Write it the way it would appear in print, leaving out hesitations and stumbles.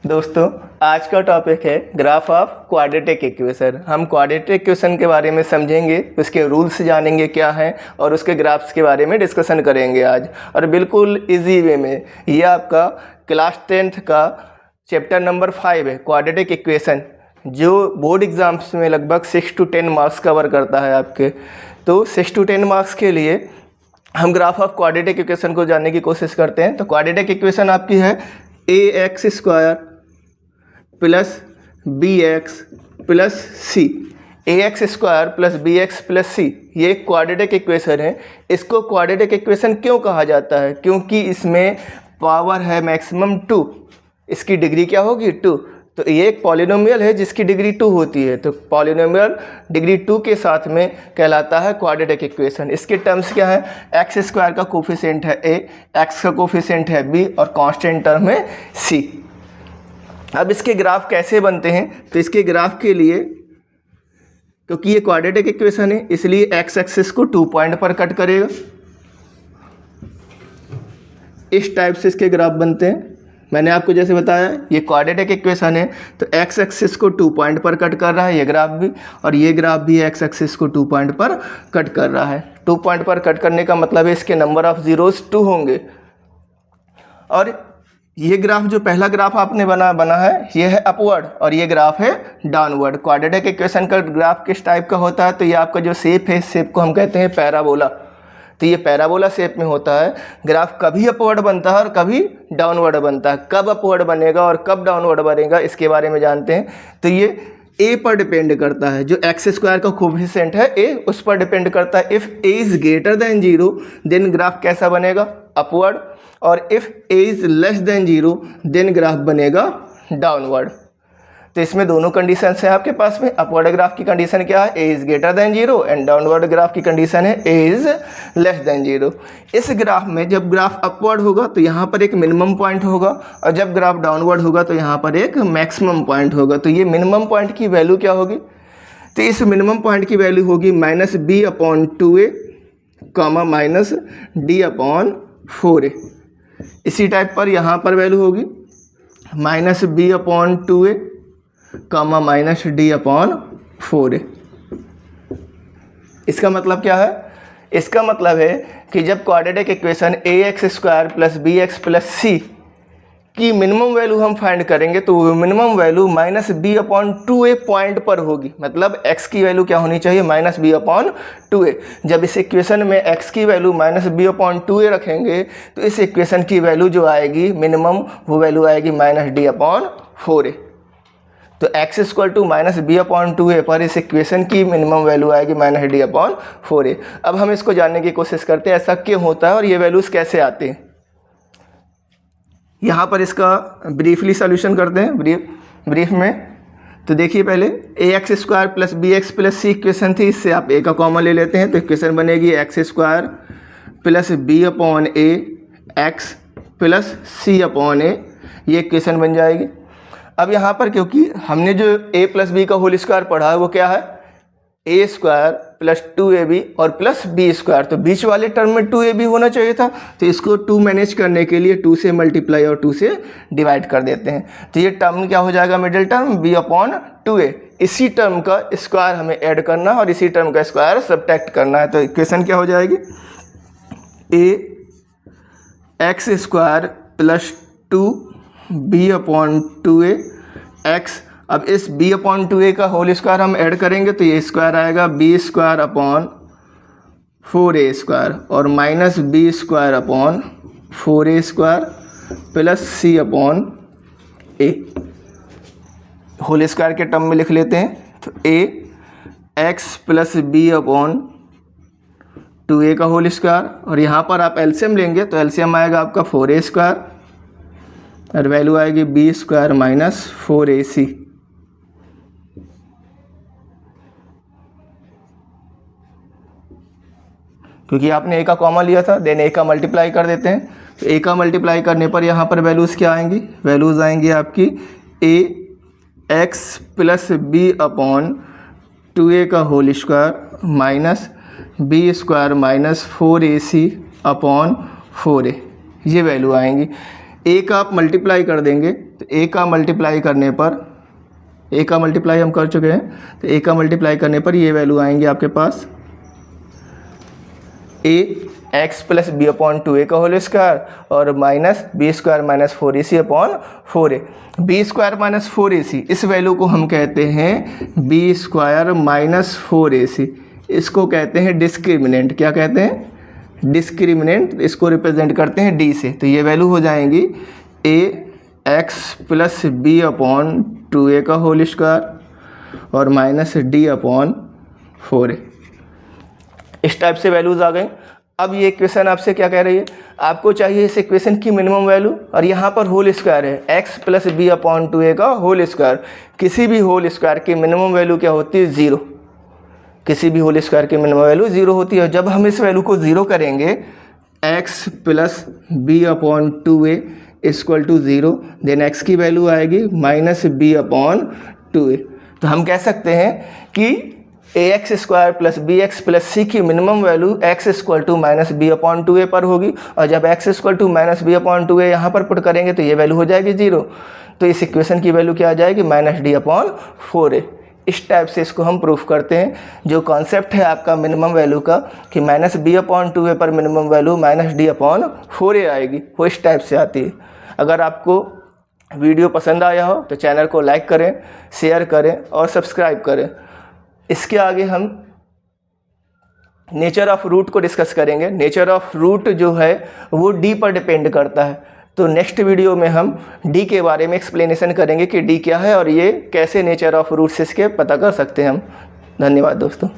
दोस्तों, आज का टॉपिक है ग्राफ ऑफ क्वाड्रेटिक इक्वेशन। हम क्वाड्रेटिक इक्वेशन के बारे में समझेंगे, उसके रूल्स जानेंगे क्या हैं और उसके ग्राफ्स के बारे में डिस्कशन करेंगे आज, और बिल्कुल इजी वे में। ये आपका क्लास 10th का चैप्टर नंबर 5 है, क्वाड्रेटिक इक्वेशन, जो बोर्ड एग्जाम्स में लगभग 6 to 10 मार्क्स कवर करता है आपके। तो 6 to 10 मार्क्स के लिए हम ग्राफ ऑफ क्वाड्रेटिक इक्वेशन को जानने की कोशिश करते हैं। तो क्वाड्रेटिक इक्वेशन आपकी है ax² plus bx plus c। ax² plus bx plus c ये एक क्वाड्रेटिक इक्वेशन है। इसको क्वाड्रेटिक इक्वेशन क्यों कहा जाता है? क्योंकि इसमें पावर है मैक्सिमम 2। इसकी डिग्री क्या होगी? 2। तो ये एक पॉलिनोमियल है जिसकी डिग्री 2 होती है। तो पॉलिनोमियल डिग्री 2 के साथ में कहलाता है क्वाड्रेटिक इक्वेशन। इसके टर्म्स क्या है? x² का कोफिशिएंट है a, x का कोफिशिएंट है b और कांस्टेंट टर्म है c। अब इसके ग्राफ कैसे बनते हैं? तो इसके ग्राफ के लिए, क्योंकि ये क्वाड्रेटिक इक्वेशन है, इसलिए x एक्सिस को 2 पॉइंट पर कट करेगा। इस टाइप से इसके ग्राफ बनते हैं। मैंने आपको जैसे बताया ये क्वाड्रेटिक इक्वेशन है, तो x एक्सिस को 2 पॉइंट पर कट कर रहा है ये ग्राफ भी, और ये ग्राफ भी x एक्सिस को 2 पॉइंट पर कट कर रहा है। 2 पॉइंट पर कट करने का मतलब है इसके नंबर ऑफ जीरोस 2 होंगे। और ये ग्राफ जो पहला ग्राफ आपने बना है ये है अपवर्ड और ये ग्राफ है डाउनवर्ड। क्वाड्रेटिक इक्वेशन का ग्राफ किस टाइप का होता है? तो ये आपका जो शेप है, इस शेप को हम कहते हैं पैराबोला। तो ये पैराबोला शेप में होता है। ग्राफ कभी अपवर्ड बनता है और कभी डाउनवर्ड बनता है। कब अपवर्ड बनेगा और कब डाउनवर्ड बनेगा इसके बारे में जानते हैं। तो ये a पर डिपेंड करता है, जो x² का कोफिशिएंट है a, उस पर डिपेंड करता है। If a is greater than 0 then graph कैसा बनेगा? अपवर्ड। और if a is less than 0 then graph बनेगा डाउनवर्ड। तो इसमें दोनों कंडीशंस हैं आपके पास में। अपवर्ड ग्राफ की कंडीशन क्या है? a is greater than 0 and downward graph की कंडीशन है a इज़ लेस देन 0। इस ग्राफ में जब ग्राफ अपवर्ड होगा तो यहाँ पर एक मिनिमम पॉइंट होगा, और जब ग्राफ डाउनवर्ड होगा तो यहाँ पर एक मैक्सिमम पॉइंट होगा। तो ये मिनिमम पॉइंट की वैल्यू क्या होगी? तो इस मिनिमम पॉइंट की वैल्यू होगी -b/2a, -d/4a। इसी टाइप पर यहाँ पर वैल्यू होगी -b/2a, -d/4a। इसका मतलब क्या है? इसका मतलब है कि जब quadratic equation ax² plus bx plus c की मिनिमम वैल्यू हम फाइंड करेंगे तो वो मिनिमम वैल्यू -b/2a पॉइंट पर होगी। मतलब x की वैल्यू क्या होनी चाहिए? -b/2a। जब इस इक्वेशन में x की वैल्यू -b/2a रखेंगे तो इस इक्वेशन की वैल्यू जो आएगी मिनिमम, वो वैल्यू आएगी -d/4a। तो x = -b/2a पर इस इक्वेशन की मिनिमम वैल्यू आएगी -d/4a। अब हम इसको जानने की कोशिश करते हैं ऐसा क्यों होता है और ये वैल्यूज़ कैसे आते हैं। यहाँ पर इसका ब्रीफली सॉल्यूशन करते हैं, ब्रीफ में। तो देखिए, पहले ax² plus bx plus c equation थी, इससे आप a का कॉमन ले लेते हैं तो इक्वेशन बनेगी x² plus b/a x plus c/a। ये इक्वेशन बन जाएगी। अब यहाँ पर क्योंकि हमने जो a प्लस b का होल स्क्वायर पढ़ा है वो क्या है? a² प्लस 2ab और प्लस b²। तो बीच वाले टर्म में 2ab होना चाहिए था, तो इसको 2 मैनेज करने के लिए 2 से मल्टीप्लाई और 2 से डिवाइड कर देते हैं। तो ये टर्म क्या हो जाएगा? Middle term b/2a। इसी टर्म का स्क्वायर हमें ऐड करना है और इसी टर्म का स्क्वायर सब्ट्रैक्ट करना है। तो इक्वेशन क्या हो जाएगी? ax² plus 2b/2a x। अब इस b/2a का होल स्क्वायर हम ऐड करेंगे तो ये स्क्वायर आएगा b² 4a² और -b²/4a² plus c/a। Whole square के टर्म में लिख लेते हैं। तो ax प्लस b/2a का होल स्क्वायर, और यहाँ पर आप एलसीएम लेंगे तो एलसीएम आएगा आपका 4a² और वैल्यू आएगी b² -4ac। क्योंकि आपने a का कॉमन लिया था, देन a का मल्टीप्लाई कर देते हैं। तो a का मल्टीप्लाई करने पर यहाँ पर वैल्यूज़ क्या आएंगी? वैल्यूज़ आएंगी आपकी ax प्लस b/2a का whole square minus b² -4ac/4a। ये वैल्यू आएंगी। a का आप मल्टीप्लाई कर देंगे तो a का मल्टीप्लाई करने पर, a का मल्टीप्लाई हम कर चुके हैं, तो a का मल्टीप्लाई करने पर ये वैल्यू आएंगी आपके पास a x plus B upon 2a का होल स्क्वायर और minus B square minus 4ac upon 4a। B square minus 4ac इस वैल्यू को हम कहते हैं बी स्क्वायर माइनस 4ac, इसको कहते हैं डिस्क्रिमिनेंट। क्या कहते हैं? डिस्क्रिमिनेंट। इसको रिप्रेजेंट करते हैं d से, तो ये वैल्यू हो जाएंगी a x plus B upon 2a का होल स्क्वायर और माइनस d अपॉन 4a। इस टाइप से वैल्यूज़ आ गई। अब ये इक्वेशन आपसे क्या कह रही है? आपको चाहिए इस इक्वेशन की मिनिमम वैल्यू, और यहाँ पर होल स्क्वायर है x plus B upon 2a का होल स्क्वायर। किसी भी होल स्क्वायर की मिनिमम वैल्यू क्या होती है? 0। किसी भी होल स्क्वायर की मिनिमम वैल्यू 0 होती है। जब हम इस वैल्यू को 0 करेंगे x plus B upon 2a equal to 0, then x की वैल्यू आएगी माइनस बी अपॉन 2a। तो हम कह सकते हैं कि ax square plus B X plus C की minimum value x equal to minus B upon 2a पर होगी, और जब x equal to minus B upon 2a यहाँ पर पुट करेंगे तो ये वैल्यू हो जाएगी 0। तो इस इक्वेशन की वैल्यू क्या आ जाएगी? Minus D upon 4a। इस टाइप से इसको हम प्रूफ करते हैं। जो कॉन्सेप्ट है आपका मिनिमम वैल्यू का कि माइनस बी अपॉन 2a पर minimum value minus D upon 4a आएगी, वो इस टाइप से आती है। अगर आपको वीडियो पसंद आया हो तो चैनल को लाइक करें, शेयर करें और सब्सक्राइब करें। इसके आगे हम नेचर ऑफ रूट को डिस्कस करेंगे। नेचर ऑफ रूट जो है वो डी पर डिपेंड करता है, तो नेक्स्ट वीडियो में हम डी के बारे में एक्सप्लेनेशन करेंगे कि डी क्या है और ये कैसे नेचर ऑफ रूट से इसके पता कर सकते हैं हम। धन्यवाद दोस्तों।